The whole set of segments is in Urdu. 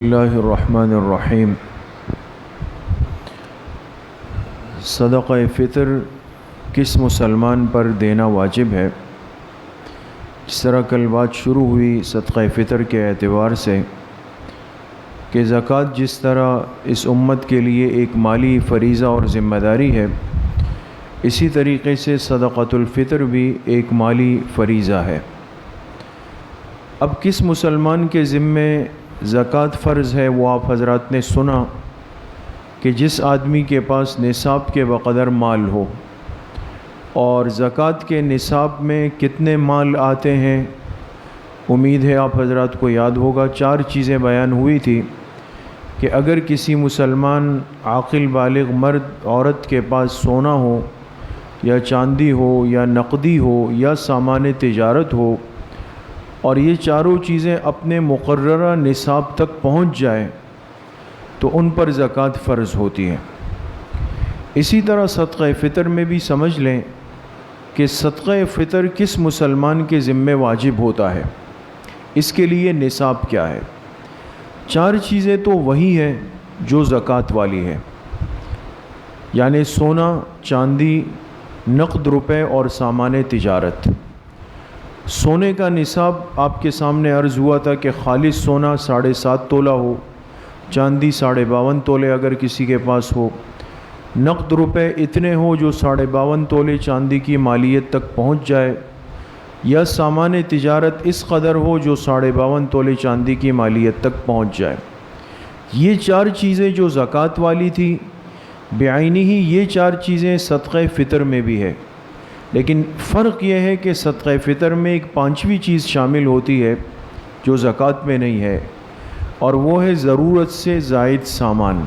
اللہ الرحمن الرحیم۔ صدقہ فطر کس مسلمان پر دینا واجب ہے؟ جس طرح کل بات شروع ہوئی صدقہ فطر کے اعتبار سے کہ زکوٰۃ جس طرح اس امت کے لیے ایک مالی فریضہ اور ذمہ داری ہے، اسی طریقے سے صدقۃ الفطر بھی ایک مالی فریضہ ہے۔ اب کس مسلمان کے ذمے زکوٰۃ فرض ہے؟ وہ آپ حضرات نے سنا کہ جس آدمی کے پاس نصاب کے بقدر مال ہو، اور زکوٰۃ کے نصاب میں کتنے مال آتے ہیں؟ امید ہے آپ حضرات کو یاد ہوگا، 4 چیزیں بیان ہوئی تھی کہ اگر کسی مسلمان عاقل بالغ مرد عورت کے پاس سونا ہو یا چاندی ہو یا نقدی ہو یا سامان تجارت ہو، اور یہ چاروں چیزیں اپنے مقررہ نصاب تک پہنچ جائیں تو ان پر زکوٰۃ فرض ہوتی ہے۔ اسی طرح صدقہ فطر میں بھی سمجھ لیں کہ صدقہ فطر کس مسلمان کے ذمے واجب ہوتا ہے، اس کے لیے نصاب کیا ہے۔ 4 چیزیں تو وہی ہیں جو زکوٰۃ والی ہے، یعنی سونا، چاندی، نقد روپے اور سامان تجارت۔ سونے کا نصاب آپ کے سامنے عرض ہوا تھا کہ خالص سونا 7.5 تولہ ہو، چاندی 52.5 تولے اگر کسی کے پاس ہو، نقد روپے اتنے ہو جو 52.5 تولے چاندی کی مالیت تک پہنچ جائے، یا سامان تجارت اس قدر ہو جو 52.5 تولے چاندی کی مالیت تک پہنچ جائے۔ یہ 4 چیزیں جو زکوٰۃ والی تھی، بعینی ہی یہ 4 چیزیں صدقہ فطر میں بھی ہے، لیکن فرق یہ ہے کہ صدقہ فطر میں ایک 5ویں چیز شامل ہوتی ہے جو زکوٰۃ میں نہیں ہے، اور وہ ہے ضرورت سے زائد سامان۔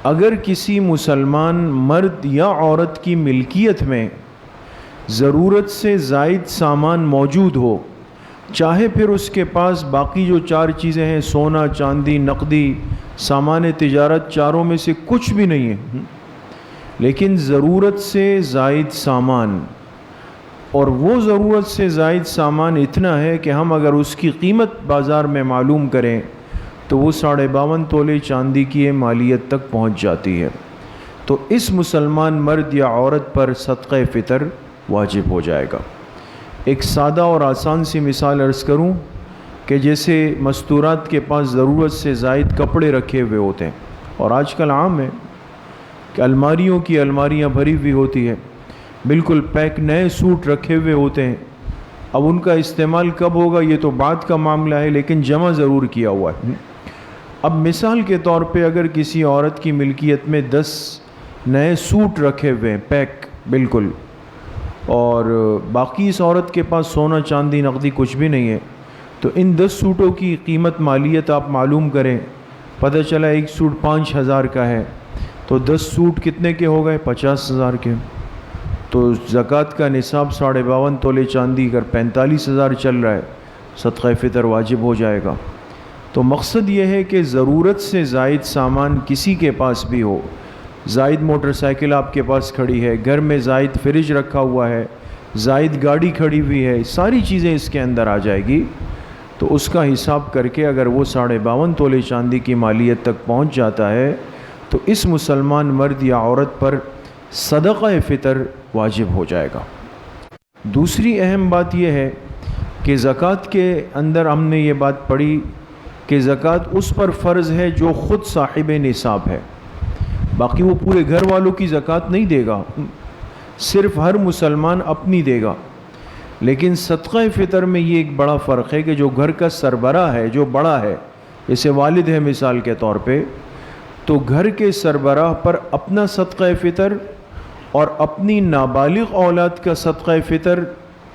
اگر کسی مسلمان مرد یا عورت کی ملکیت میں ضرورت سے زائد سامان موجود ہو، چاہے پھر اس کے پاس باقی جو 4 چیزیں ہیں، سونا، چاندی، نقدی، سامان تجارت، چاروں میں سے کچھ بھی نہیں ہے، لیکن ضرورت سے زائد سامان، اور وہ ضرورت سے زائد سامان اتنا ہے کہ ہم اگر اس کی قیمت بازار میں معلوم کریں تو وہ 52.5 تولے چاندی کی مالیت تک پہنچ جاتی ہے، تو اس مسلمان مرد یا عورت پر صدقہ فطر واجب ہو جائے گا۔ ایک سادہ اور آسان سی مثال عرض کروں کہ جیسے مستورات کے پاس ضرورت سے زائد کپڑے رکھے ہوئے ہوتے ہیں، اور آج کل عام ہے کہ الماریوں کی الماریاں بھری ہوئی ہوتی ہے، بالکل پیک نئے سوٹ رکھے ہوئے ہوتے ہیں۔ اب ان کا استعمال کب ہوگا یہ تو بعد کا معاملہ ہے، لیکن جمع ضرور کیا ہوا ہے۔ اب مثال کے طور پہ اگر کسی عورت کی ملکیت میں 10 نئے سوٹ رکھے ہوئے ہیں پیک بالکل، اور باقی اس عورت کے پاس سونا، چاندی، نقدی کچھ بھی نہیں ہے، تو ان 10 سوٹوں کی قیمت مالیت آپ معلوم کریں، پتہ چلا ایک سوٹ 5,000 کا ہے، تو 10 سوٹ کتنے کے ہو گئے؟ 50,000 کے۔ تو زکوٰۃ کا نصاب 52.5 تولے چاندی اگر 45,000 چل رہا ہے، صدقہ فطر واجب ہو جائے گا۔ تو مقصد یہ ہے کہ ضرورت سے زائد سامان کسی کے پاس بھی ہو، زائد موٹر سائیکل آپ کے پاس کھڑی ہے، گھر میں زائد فریج رکھا ہوا ہے، زائد گاڑی کھڑی ہوئی ہے، ساری چیزیں اس کے اندر آ جائے گی، تو اس کا حساب کر کے اگر وہ 52.5 تولے چاندی کی مالیت تک پہنچ جاتا ہے تو اس مسلمان مرد یا عورت پر صدقہ فطر واجب ہو جائے گا۔ دوسری اہم بات یہ ہے کہ زکوٰۃ کے اندر ہم نے یہ بات پڑھی کہ زکوٰۃ اس پر فرض ہے جو خود صاحب نصاب ہے، باقی وہ پورے گھر والوں کی زکوٰۃ نہیں دے گا، صرف ہر مسلمان اپنی دے گا۔ لیکن صدقہ فطر میں یہ ایک بڑا فرق ہے کہ جو گھر کا سربراہ ہے، جو بڑا ہے، جیسے والد ہے مثال کے طور پہ، تو گھر کے سربراہ پر اپنا صدقہ فطر اور اپنی نابالغ اولاد کا صدقہ فطر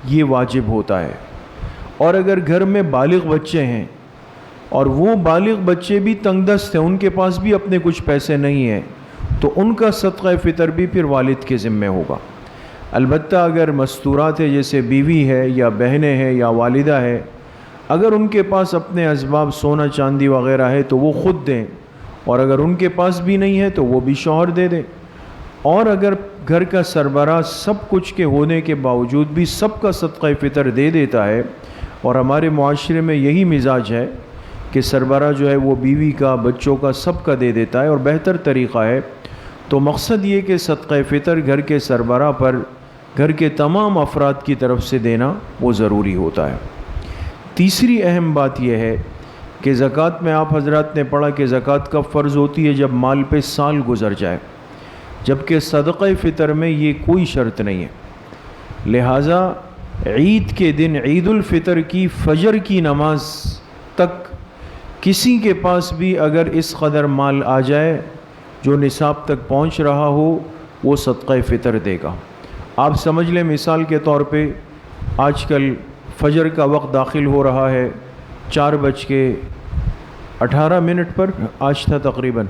یہ واجب ہوتا ہے۔ اور اگر گھر میں بالغ بچے ہیں اور وہ بالغ بچے بھی تنگ دست ہیں، ان کے پاس بھی اپنے کچھ پیسے نہیں ہیں، تو ان کا صدقہ فطر بھی پھر والد کے ذمہ ہوگا۔ البتہ اگر مستورات ہے، جیسے بیوی ہے یا بہنیں ہیں یا والدہ ہے، اگر ان کے پاس اپنے اسباب سونا چاندی وغیرہ ہے تو وہ خود دیں، اور اگر ان کے پاس بھی نہیں ہے تو وہ بھی شوہر دے دیں۔ اور اگر گھر کا سربراہ سب کچھ کے ہونے کے باوجود بھی سب کا صدقہ فطر دے دیتا ہے، اور ہمارے معاشرے میں یہی مزاج ہے کہ سربراہ جو ہے وہ بیوی کا، بچوں کا، سب کا دے دیتا ہے، اور بہتر طریقہ ہے۔ تو مقصد یہ کہ صدقہ فطر گھر کے سربراہ پر گھر کے تمام افراد کی طرف سے دینا وہ ضروری ہوتا ہے۔ تیسری اہم بات یہ ہے کہ زکوٰۃ میں آپ حضرات نے پڑھا کہ زکوٰۃ کب فرض ہوتی ہے؟ جب مال پہ سال گزر جائے، جبکہ صدقہ فطر میں یہ کوئی شرط نہیں ہے۔ لہٰذا عید کے دن، عید الفطر کی فجر کی نماز تک کسی کے پاس بھی اگر اس قدر مال آ جائے جو نصاب تک پہنچ رہا ہو، وہ صدقہ فطر دے گا۔ آپ سمجھ لیں مثال کے طور پہ آج کل فجر کا وقت داخل ہو رہا ہے 4:18 پر آج تھا تقریباً۔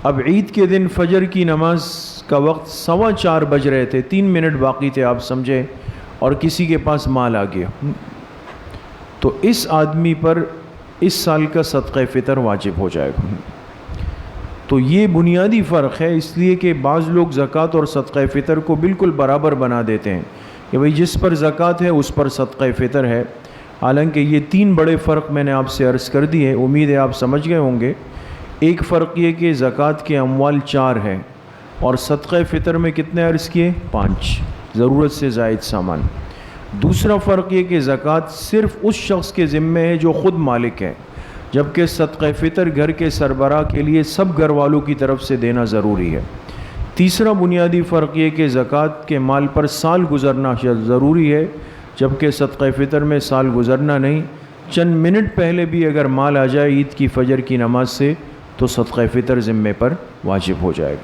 اب عید کے دن فجر کی نماز کا وقت 4:15 بج رہے تھے، 3 منٹ باقی تھے آپ سمجھے، اور کسی کے پاس مال آ گیا، تو اس آدمی پر اس سال کا صدقہ فطر واجب ہو جائے گا۔ تو یہ بنیادی فرق ہے، اس لیے کہ بعض لوگ زکوٰۃ اور صدقہ فطر کو بالکل برابر بنا دیتے ہیں کہ بھئی جس پر زکوٰۃ ہے اس پر صدقہ فطر ہے، حالانکہ یہ 3 بڑے فرق میں نے آپ سے عرض کر دی ہے، امید ہے آپ سمجھ گئے ہوں گے۔ ایک فرق یہ کہ زکوٰۃ کے اموال 4 ہیں اور صدقہ فطر میں کتنے عرض کیے؟ 5، ضرورت سے زائد سامان۔ دوسرا فرق یہ کہ زکوٰۃ صرف اس شخص کے ذمے ہے جو خود مالک ہے، جبکہ صدقہ فطر گھر کے سربراہ کے لیے سب گھر والوں کی طرف سے دینا ضروری ہے۔ تیسرا بنیادی فرق یہ کہ زکوٰۃ کے مال پر سال گزرنا ضروری ہے، جبکہ صدقہ فطر میں سال گزرنا نہیں، چند منٹ پہلے بھی اگر مال آ جائے عید کی فجر کی نماز سے تو صدقہ فطر ذمے پر واجب ہو جائے گا۔